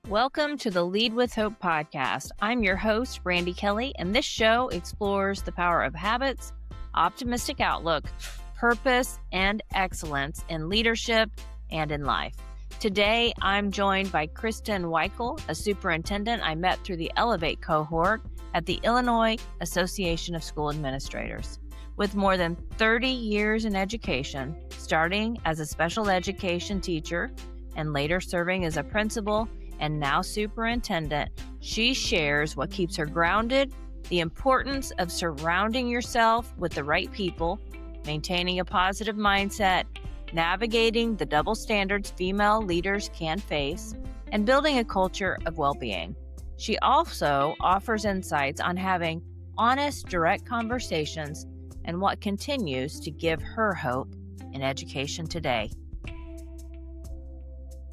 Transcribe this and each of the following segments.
Welcome to the Lead with Hope podcast. I'm your host, Brandy Kelly, and this show explores the power of habits, optimistic outlook, purpose, and excellence in leadership and in life. Today, I'm joined by Kristen Weikle, a superintendent I met through the Elevate cohort at the Illinois Association of School Administrators. With more than 30 years in education, starting as a special education teacher and later serving as a principal and now superintendent, she shares what keeps her grounded, the importance of surrounding yourself with the right people, maintaining a positive mindset, navigating the double standards female leaders can face, and building a culture of well-being. She also offers insights on having honest, direct conversations and what continues to give her hope in education today.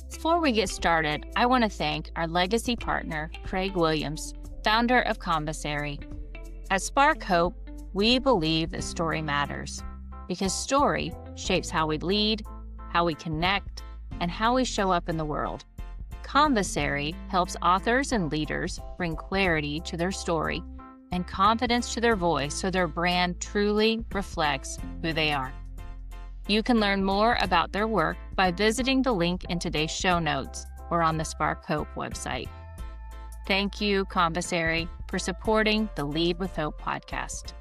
Before we get started, I want to thank our legacy partner, Craig Williams, founder of Commissary. At Spark Hope, we believe that story matters because story shapes how we lead, how we connect, and how we show up in the world. Commissary helps authors and leaders bring clarity to their story and confidence to their voice so their brand truly reflects who they are. You can learn more about their work by visiting the link in today's show notes or on the Spark Hope website. Thank you, Commissary, for supporting the Lead with Hope podcast.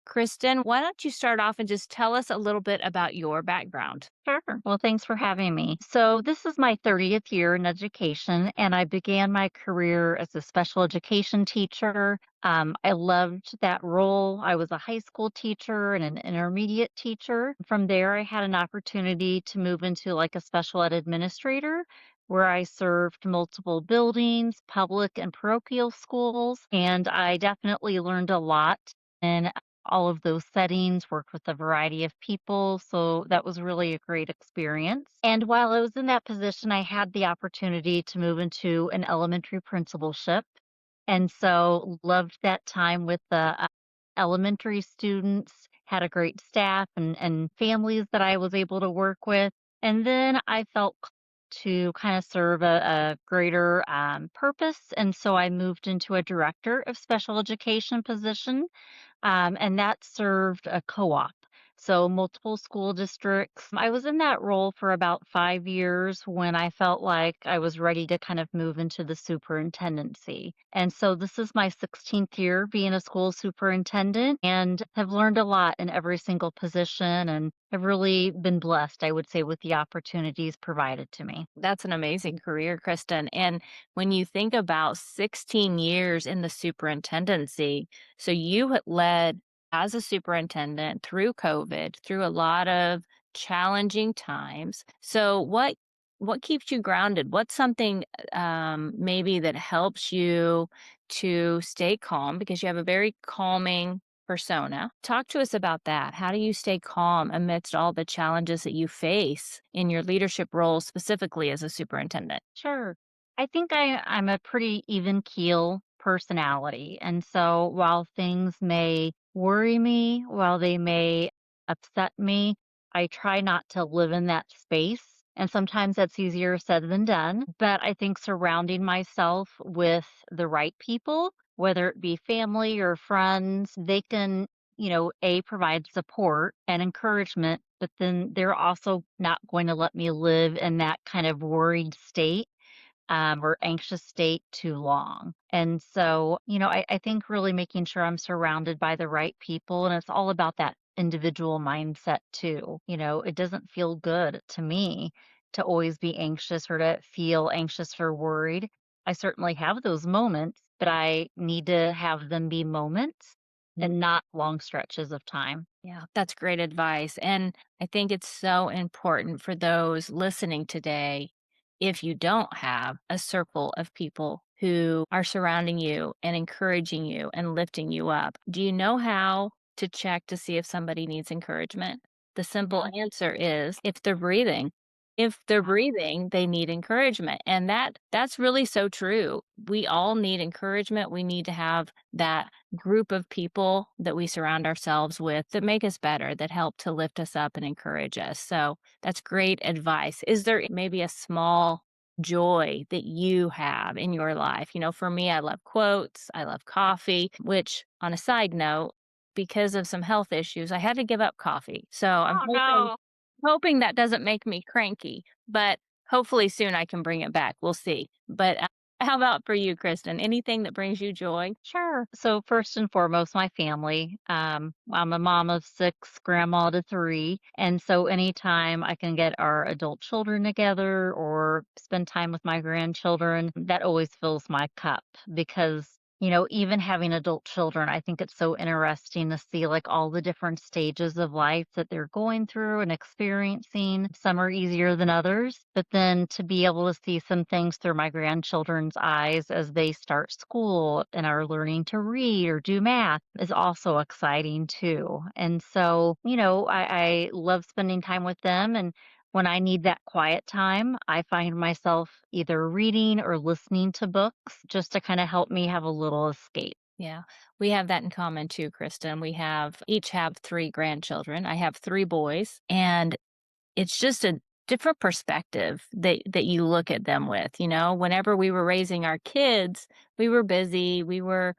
Kristen, why don't you start off and just tell us a little bit about your background? Sure. Well, thanks for having me. So, this is my 30th year in education, and I began my career as a special education teacher. I loved that role. I was a high school teacher and an intermediate teacher. From there, I had an opportunity to move into like a special ed administrator where I served multiple buildings, public and parochial schools, and I definitely learned a lot. And all of those settings, worked with a variety of people. So that was really a great experience. And while I was in that position, I had the opportunity to move into an elementary principalship. And so loved that time with the elementary students, had a great staff and families that I was able to work with. And then I felt to kind of serve a greater purpose. And so I moved into a director of special education position and that served a co-op. So multiple school districts. I was in that role for about 5 years when I felt like I was ready to kind of move into the superintendency. And so this is my 16th year being a school superintendent and have learned a lot in every single position and have really been blessed, I would say, with the opportunities provided to me. That's an amazing career, Kristen. And when you think about 16 years in the superintendency, so you had led as a superintendent through COVID, through a lot of challenging times. So what keeps you grounded? What's something maybe that helps you to stay calm because you have a very calming persona? Talk to us about that. How do you stay calm amidst all the challenges that you face in your leadership role, specifically as a superintendent? Sure. I think I'm a pretty even keel personality. And so while things may worry me, while they may upset me, I try not to live in that space. And sometimes that's easier said than done. But I think surrounding myself with the right people, whether it be family or friends, they can, A, provide support and encouragement, but then they're also not going to let me live in that kind of worried state or anxious state too long. And so, I think really making sure I'm surrounded by the right people. And it's all about that individual mindset too. It doesn't feel good to me to always be anxious or to feel anxious or worried. I certainly have those moments, but I need to have them be moments and not long stretches of time. Yeah, that's great advice. And I think it's so important for those listening today, if you don't have a circle of people who are surrounding you and encouraging you and lifting you up, do you know how to check to see if somebody needs encouragement? The simple answer is if they're breathing. If they're breathing, they need encouragement, and that's really so true. We all need encouragement. We need to have that group of people that we surround ourselves with that make us better, that help to lift us up and encourage us. So, that's great advice. Is there maybe a small joy that you have in your life? For me, I love quotes, I love coffee, which on a side note, because of some health issues, I had to give up coffee. So, I'm Oh, hoping no. Hoping that doesn't make me cranky, but hopefully soon I can bring it back. We'll see. But, how about for you, Kristen? Anything that brings you joy? Sure. So first and foremost, my family. I'm a mom of 6, grandma to 3, and so anytime I can get our adult children together or spend time with my grandchildren, that always fills my cup because, even having adult children, I think it's so interesting to see like all the different stages of life that they're going through and experiencing. Some are easier than others, but then to be able to see some things through my grandchildren's eyes as they start school and are learning to read or do math is also exciting too. And so, I love spending time with them. And when I need that quiet time, I find myself either reading or listening to books just to kind of help me have a little escape. Yeah, we have that in common too, Kristen. We each have 3 grandchildren. I have 3 boys, and it's just a different perspective that you look at them with. Whenever we were raising our kids, we were busy.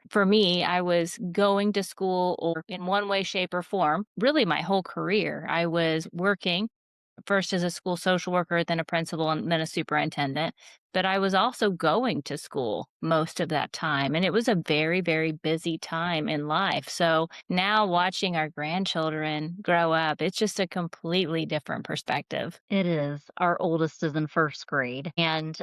For me, I was going to school or in one way, shape, or form, really my whole career. I was working first as a school social worker, then a principal, and then a superintendent. But I was also going to school most of that time. And it was a very, very busy time in life. So now watching our grandchildren grow up, it's just a completely different perspective. It is. Our oldest is in first grade. And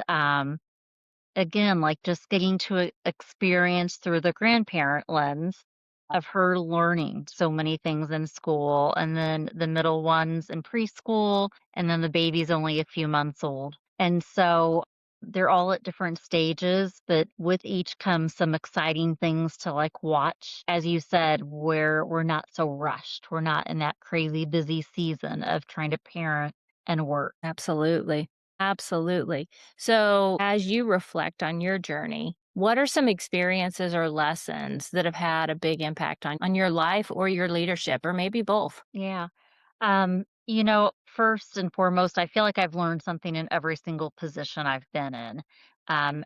again, like just getting to experience through the grandparent lens of her learning so many things in school, and then the middle ones in preschool, and then the baby's only a few months old. And so they're all at different stages, but with each comes some exciting things to like watch. As you said, where we're not so rushed. We're not in that crazy busy season of trying to parent and work. Absolutely. Absolutely. So, as you reflect on your journey, what are some experiences or lessons that have had a big impact on your life or your leadership, or maybe both? Yeah. First and foremost, I feel like I've learned something in every single position I've been in.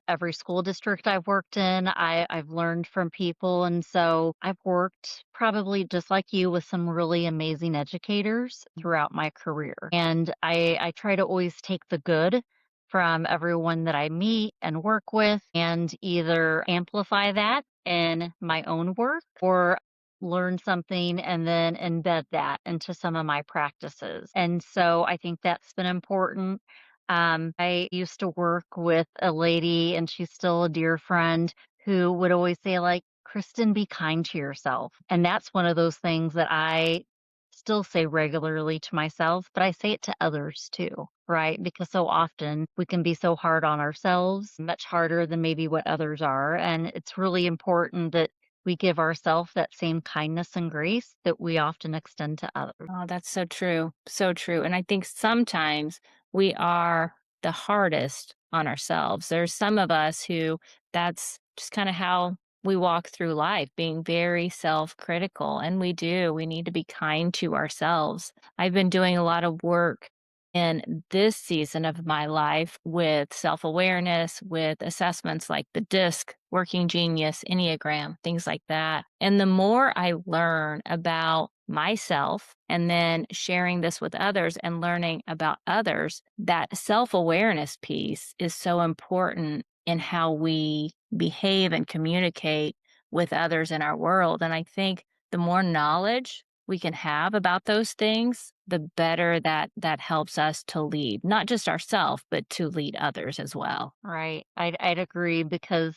Every school district I've worked in, I've learned from people. And so I've worked probably just like you with some really amazing educators throughout my career. And I try to always take the good from everyone that I meet and work with and either amplify that in my own work or learn something and then embed that into some of my practices. And so I think that's been important. I used to work with a lady, and she's still a dear friend, who would always say, like, Kristen, be kind to yourself. And that's one of those things that I still say regularly to myself, but I say it to others too, right? Because so often we can be so hard on ourselves, much harder than maybe what others are. And it's really important that we give ourselves that same kindness and grace that we often extend to others. Oh, that's so true. So true. And I think sometimes we are the hardest on ourselves. There's some of us who that's just kind of how we walk through life, being very self critical. And we do. We need to be kind to ourselves. I've been doing a lot of work in this season of my life with self awareness, with assessments like the DISC, Working Genius, Enneagram, things like that. And the more I learn about myself and then sharing this with others and learning about others, that self awareness piece is so important in how we behave and communicate with others in our world. And I think the more knowledge we can have about those things, the better that helps us to lead, not just ourselves, but to lead others as well. Right. I'd agree because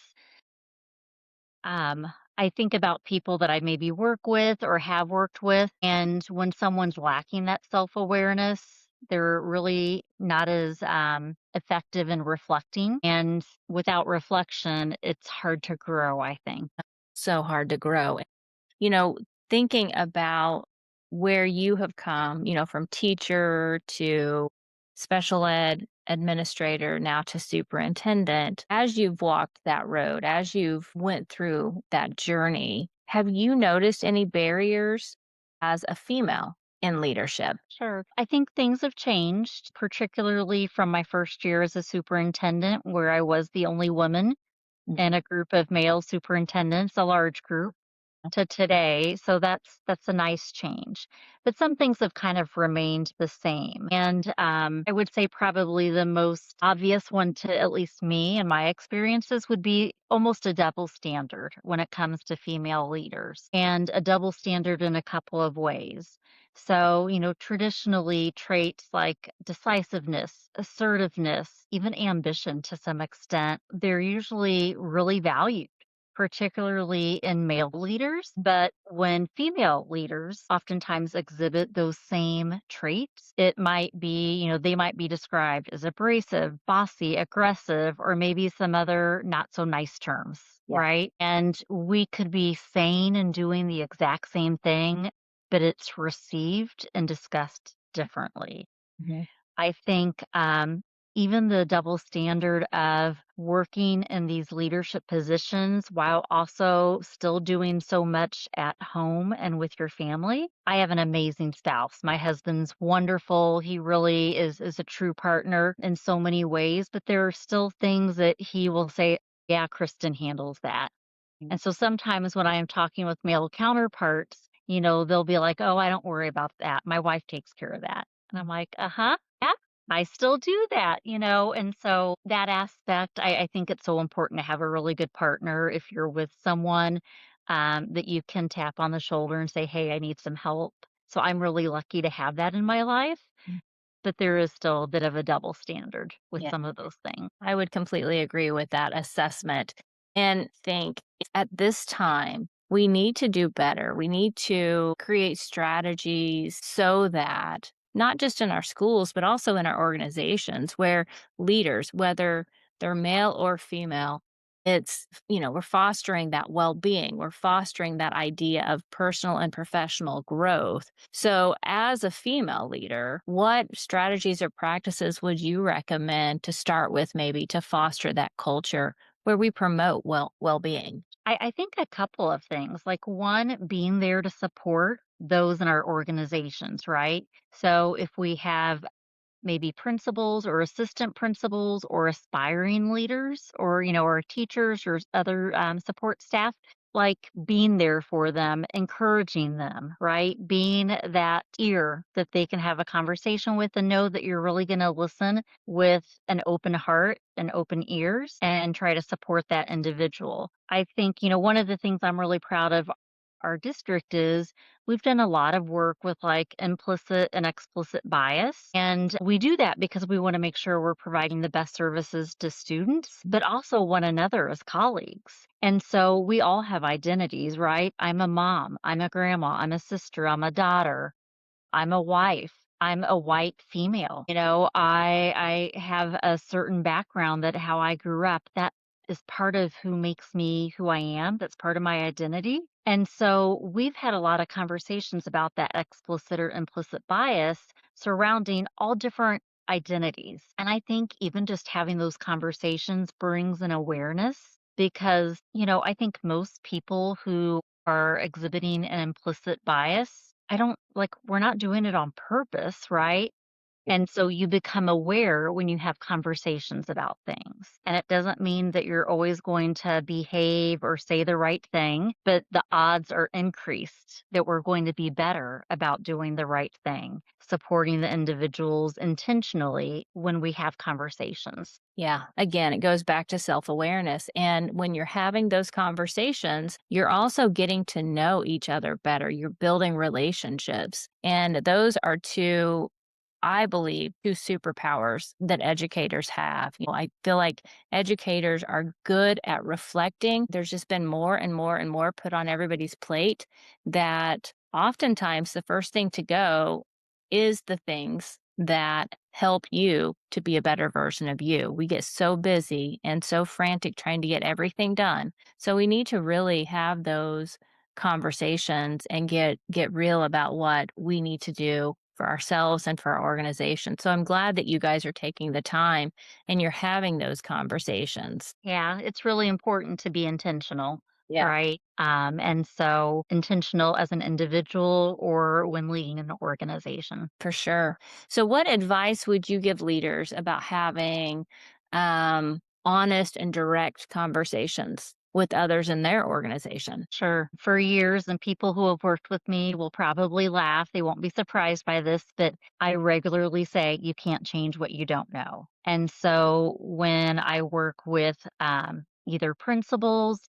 I think about people that I maybe work with or have worked with, and when someone's lacking that self-awareness, they're really not as effective in reflecting. And without reflection, it's hard to grow, I think. So hard to grow. You know, Thinking about where you have come, from teacher to special ed administrator now to superintendent. As you've walked that road, as you've went through that journey, have you noticed any barriers as a female in leadership? Sure. I think things have changed, particularly from my first year as a superintendent, where I was the only woman in a group of male superintendents, a large group, to today. So that's a nice change. But some things have kind of remained the same. And I would say probably the most obvious one to at least me and my experiences would be almost a double standard when it comes to female leaders, and a double standard in a couple of ways. So, traditionally traits like decisiveness, assertiveness, even ambition to some extent, they're usually really valued, particularly in male leaders. But when female leaders oftentimes exhibit those same traits, it might be, they might be described as abrasive, bossy, aggressive, or maybe some other not so nice terms, Yeah. right? And we could be saying and doing the exact same thing, but it's received and discussed differently. Mhm. I think even the double standard of working in these leadership positions while also still doing so much at home and with your family. I have an amazing spouse. My husband's wonderful. He really is a true partner in so many ways, but there are still things that he will say, yeah, Kristen handles that. And so sometimes when I am talking with male counterparts, they'll be like, "Oh, I don't worry about that. My wife takes care of that." And I'm like, "Uh-huh. Yeah, I still do that, And so that aspect, I think it's so important to have a really good partner if you're with someone that you can tap on the shoulder and say, "Hey, I need some help." So I'm really lucky to have that in my life, but there is still a bit of a double standard with Yeah. some of those things. I would completely agree with that assessment and think at this time, we need to do better. We need to create strategies so that not just in our schools, but also in our organizations where leaders, whether they're male or female, we're fostering that well being. We're fostering that idea of personal and professional growth. So, as a female leader, what strategies or practices would you recommend to start with, maybe to foster that culture where we promote well-being? I think a couple of things. Like, one, being there to support those in our organizations, right? So if we have maybe principals or assistant principals or aspiring leaders, or or teachers or other support staff, like being there for them, encouraging them, right? Being that ear that they can have a conversation with and know that you're really going to listen with an open heart and open ears and try to support that individual. I think, one of the things I'm really proud of our district is we've done a lot of work with like implicit and explicit bias. And we do that because we want to make sure we're providing the best services to students, but also one another as colleagues. And so we all have identities, right? I'm a mom, I'm a grandma, I'm a sister, I'm a daughter, I'm a wife. I'm a white female. I have a certain background that how I grew up, that is part of who makes me who I am. That's part of my identity. And so we've had a lot of conversations about that explicit or implicit bias surrounding all different identities. And I think even just having those conversations brings an awareness because, I think most people who are exhibiting an implicit bias, I don't like, we're not doing it on purpose, right? And so you become aware when you have conversations about things. And it doesn't mean that you're always going to behave or say the right thing, but the odds are increased that we're going to be better about doing the right thing, supporting the individuals intentionally when we have conversations. Yeah, again, it goes back to self awareness. And when you're having those conversations, you're also getting to know each other better. You're building relationships. And those are two, I believe, two superpowers that educators have. I feel like educators are good at reflecting. There's just been more and more and more put on everybody's plate that oftentimes the first thing to go is the things that help you to be a better version of you. We get so busy and so frantic trying to get everything done. So we need to really have those conversations and get real about what we need to do for ourselves and for our organization. So I'm glad that you guys are taking the time and you're having those conversations. Yeah, it's really important to be intentional, Yeah. right? And so intentional as an individual or when leading an organization. For sure. So, what advice would you give leaders about having honest and direct conversations with others in their organization? Sure. For years, and people who have worked with me will probably laugh. They won't be surprised by this, but I regularly say, you can't change what you don't know. And so when I work with either principals,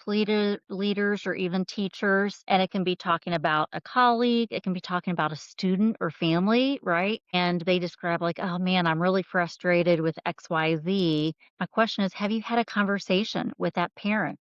leaders, or even teachers, and it can be talking about a colleague, it can be talking about a student or family, right? And they describe, like, oh man, I'm really frustrated with XYZ. My question is, have you had a conversation with that parent?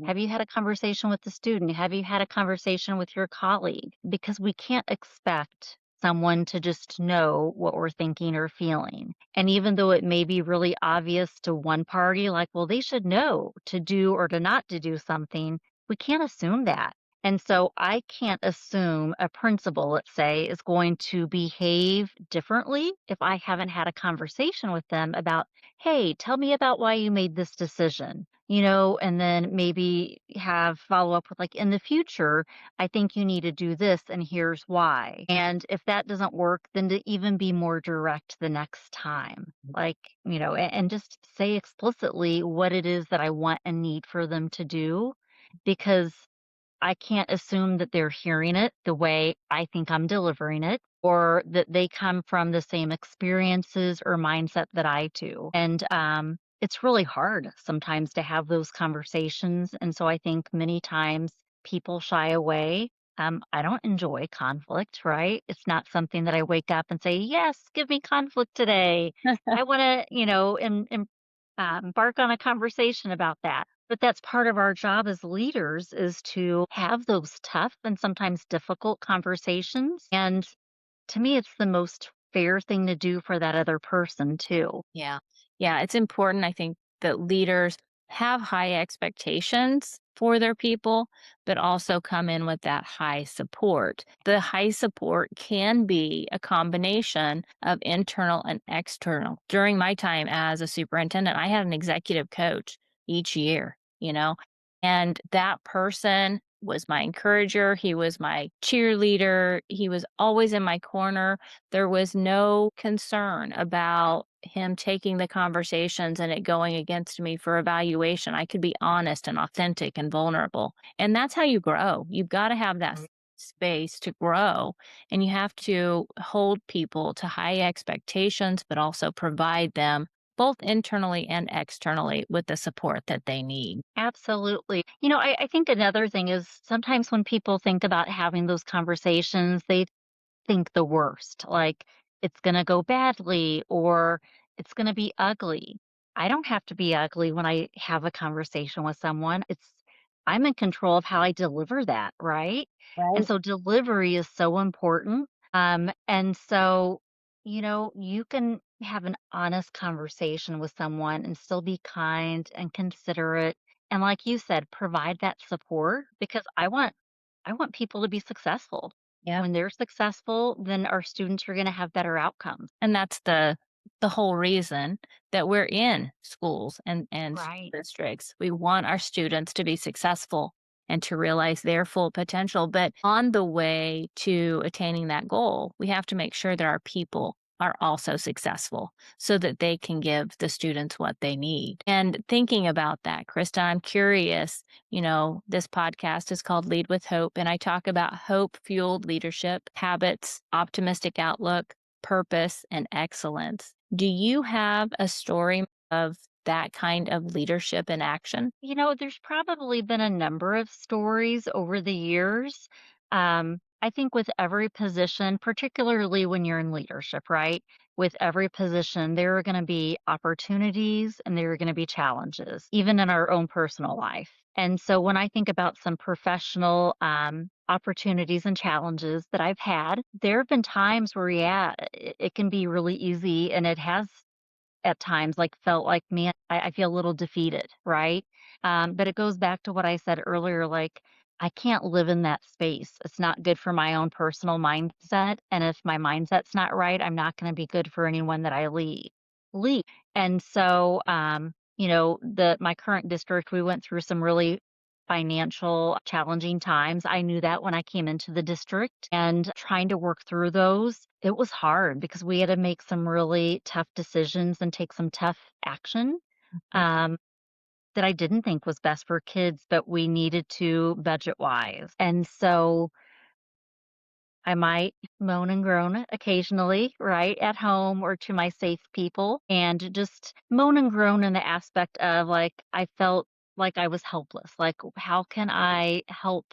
Have you had a conversation with the student? Have you had a conversation with your colleague? Because we can't expect someone to just know what we're thinking or feeling. And even though it may be really obvious to one party, like, well, they should know to do or to not to do something, we can't assume that. And so I can't assume a principal, let's say, is going to behave differently if I haven't had a conversation with them about, hey, tell me about why you made this decision, and then maybe have follow up with, like, in the future, I think you need to do this and here's why. And if that doesn't work, then to even be more direct the next time. Like, and just say explicitly what it is that I want and need for them to do, because I can't assume that they're hearing it the way I think I'm delivering it, or that they come from the same experiences or mindset that I do. And it's really hard sometimes to have those conversations. And so I think many times people shy away. I don't enjoy conflict, right? It's not something that I wake up and say, yes, give me conflict today. I want to, embark on a conversation about that. But that's part of our job as leaders, is to have those tough and sometimes difficult conversations. And to me, it's the most fair thing to do for that other person too. Yeah. Yeah. It's important, I think, that leaders have high expectations for their people, but also come in with that high support. The high support can be a combination of internal and external. During my time as a superintendent, I had an executive coach each year, and that person was my encourager. He was my cheerleader. He was always in my corner. There was no concern about him taking the conversations and it going against me for evaluation. I could be honest and authentic and vulnerable. And that's how you grow. You've got to have that space to grow, and you have to hold people to high expectations, but also provide them both internally and externally with the support that they need. Absolutely. I think another thing is sometimes when people think about having those conversations, they think the worst, like it's going to go badly or it's going to be ugly. I don't have to be ugly when I have a conversation with someone. I'm in control of how I deliver that, right? And Right. so delivery is so important. And so, you can have an honest conversation with someone and still be kind and considerate. And like you said, provide that support, because I want people to be successful. Yeah. When they're successful, then our students are gonna have better outcomes. And that's the whole reason that we're in schools and school Right. districts. We want our students to be successful and to realize their full potential. But on the way to attaining that goal, we have to make sure that our people are also successful so that they can give the students what they need. And thinking about that, Krista, I'm curious. This podcast is called Lead with Hope, and I talk about hope fueled leadership, habits, optimistic outlook, purpose, and excellence. Do you have a story of that kind of leadership in action? There's probably been a number of stories over the years. I think with every position, particularly when you're in leadership, right? With every position, there are going to be opportunities and there are going to be challenges, even in our own personal life. And so when I think about some professional opportunities and challenges that I've had, there have been times where, yeah, it can be really easy, and it has at times, like, felt like, man, I feel a little defeated, right? But it goes back to what I said earlier, like, I can't live in that space. It's not good for my own personal mindset, and if my mindset's not right, I'm not gonna be good for anyone that I lead. And so, the my current district, we went through some really financial challenging times. I knew that when I came into the district, and trying to work through those, it was hard because we had to make some really tough decisions and take some tough action. Um, that I didn't think was best for kids, but we needed to budget-wise. And so I might moan and groan occasionally, right, at home or to my safe people, and just moan and groan in the aspect of, like, I felt like I was helpless. Like, how can I help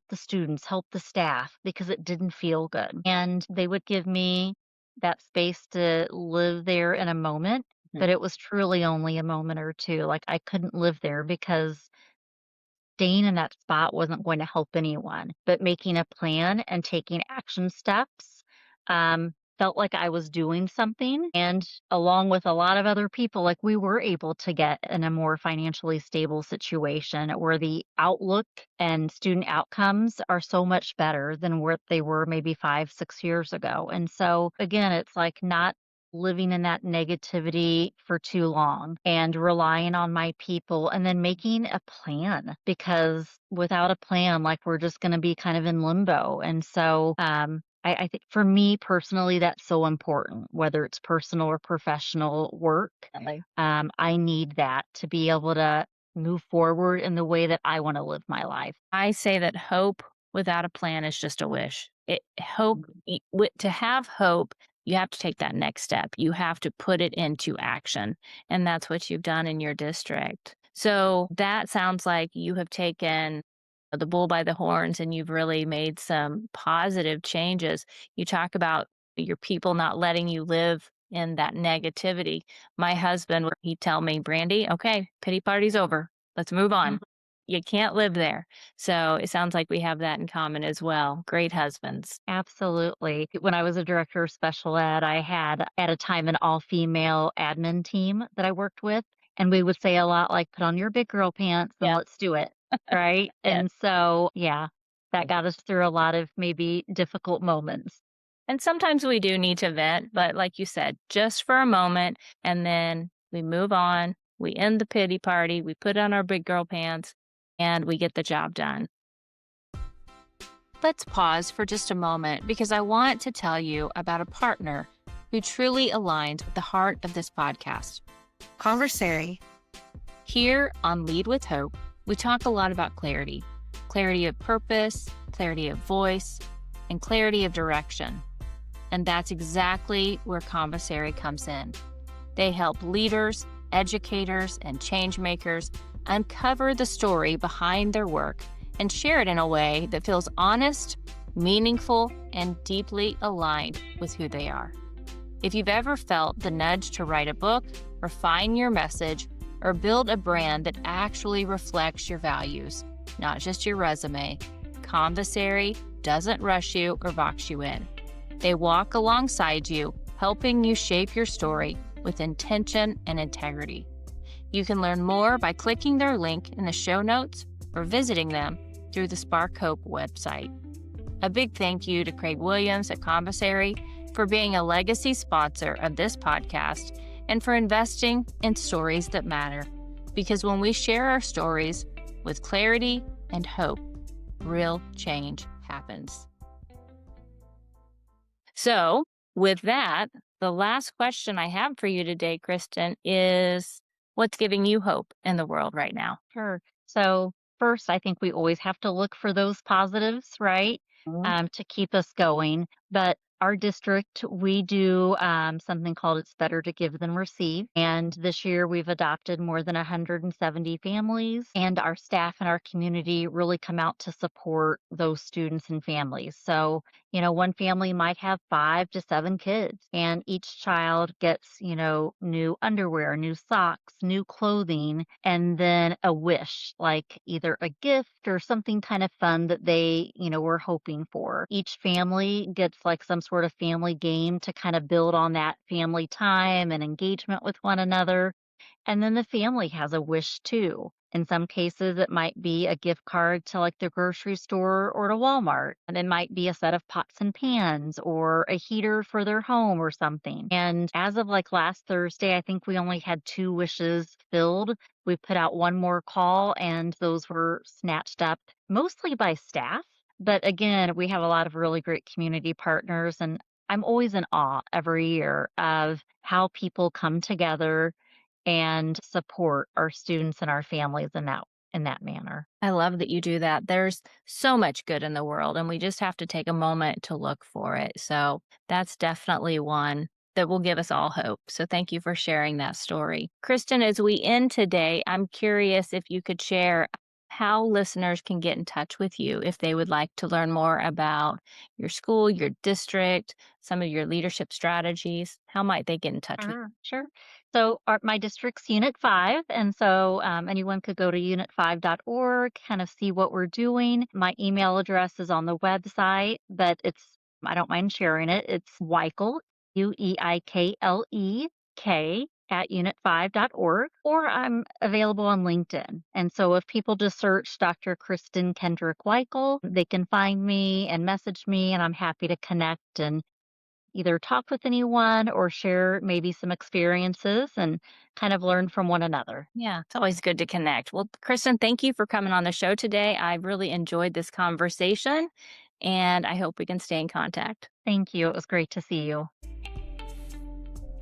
the students, help the staff, because it didn't feel good. And they would give me that space to live there in a moment, but it was truly only a moment or two. Like, I couldn't live there because staying in that spot wasn't going to help anyone, but making a plan and taking action steps, felt like I was doing something. And along with a lot of other people, like, we were able to get in a more financially stable situation where the outlook and student outcomes are so much better than what they were maybe 5, 6 years ago. And so, again, it's like not living in that negativity for too long and relying on my people and then making a plan, because without a plan, like, we're just going to be kind of in limbo. And so, I think for me personally, that's so important, whether it's personal or professional work. Definitely. I need that to be able to move forward in the way that I want to live my life. I say that hope without a plan is just a wish. To have hope, you have to take that next step. You have to put it into action. And that's what you've done in your district. So that sounds like you have taken the bull by the horns and you've really made some positive changes. You talk about your people not letting you live in that negativity. My husband, he'd tell me, Brandy, okay, pity party's over. Let's move on. You can't live there. So it sounds like we have that in common as well. Great husbands. Absolutely. When I was a director of special ed, I had at a time an all-female admin team that I worked with, and we would say a lot like, "Put on your big girl pants and Yeah. let's do it." Right? Yeah. And so, yeah, that got us through a lot of maybe difficult moments. And sometimes we do need to vent, but like you said, just for a moment, and then we move on. We end the pity party. We put on our big girl pants and we get the job done. Let's pause for just a moment because I want to tell you about a partner who truly aligns with the heart of this podcast. Conversary. Here on Lead with Hope, we talk a lot about clarity of purpose, clarity of voice, and clarity of direction. And that's exactly where Conversary comes in. They help leaders, educators, and change makers uncover the story behind their work and share it in a way that feels honest, meaningful, and deeply aligned with who they are. If you've ever felt the nudge to write a book, refine your message, or build a brand that actually reflects your values, not just your resume, Conversary doesn't rush you or box you in. They walk alongside you, helping you shape your story with intention and integrity. You can learn more by clicking their link in the show notes or visiting them through the Spark Hope website. A big thank you to Craig Williams at Conversary for being a legacy sponsor of this podcast and for investing in stories that matter. Because when we share our stories with clarity and hope, real change happens. So, with that, the last question I have for you today, Kristen, is what's giving you hope in the world right now? Sure. So, first, I think we always have to look for those positives, right? To keep us going. But our district, we do something called It's Better to Give Than Receive. And this year we've adopted more than 170 families, and our staff and our community really come out to support those students and families. So, one family might have 5 to 7 kids, and each child gets, new underwear, new socks, new clothing, and then a wish, like either a gift or something kind of fun that they, were hoping for. Each family gets like some sort of family game to kind of build on that family time and engagement with one another. And then the family has a wish too. In some cases, it might be a gift card to like the grocery store or to Walmart. And it might be a set of pots and pans or a heater for their home or something. And as of like last Thursday, I think we only had 2 wishes filled. We put out one more call and those were snatched up mostly by staff. But again, we have a lot of really great community partners, and I'm always in awe every year of how people come together and support our students and our families in that manner. I love that you do that. There's so much good in the world, and we just have to take a moment to look for it. So that's definitely one that will give us all hope. So thank you for sharing that story. Kristen, as we end today, I'm curious if you could share how listeners can get in touch with you if they would like to learn more about your school, your district, some of your leadership strategies. How might they get in touch with Sure. So my district's Unit 5, and so anyone could go to unit5.org, kind of see what we're doing. My email address is on the website, but I don't mind sharing it. It's Weikle, Ueikle, at unit5.org, or I'm available on LinkedIn. And so if people just search Dr. Kristen Kendrick Weikle, they can find me and message me, and I'm happy to connect and either talk with anyone or share maybe some experiences and kind of learn from one another. Yeah, it's always good to connect. Well, Kristen, thank you for coming on the show today. I really enjoyed this conversation, and I hope we can stay in contact. Thank you. It was great to see you.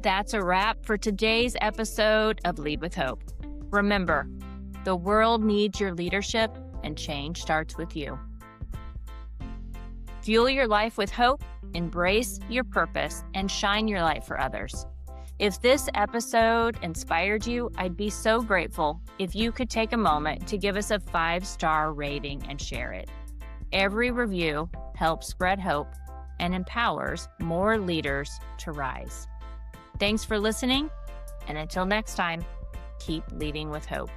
That's a wrap for today's episode of Lead with Hope. Remember, the world needs your leadership, and change starts with you. Fuel your life with hope, embrace your purpose, and shine your light for others. If this episode inspired you, I'd be so grateful if you could take a moment to give us a 5-star rating and share it. Every review helps spread hope and empowers more leaders to rise. Thanks for listening, and until next time, keep leading with hope.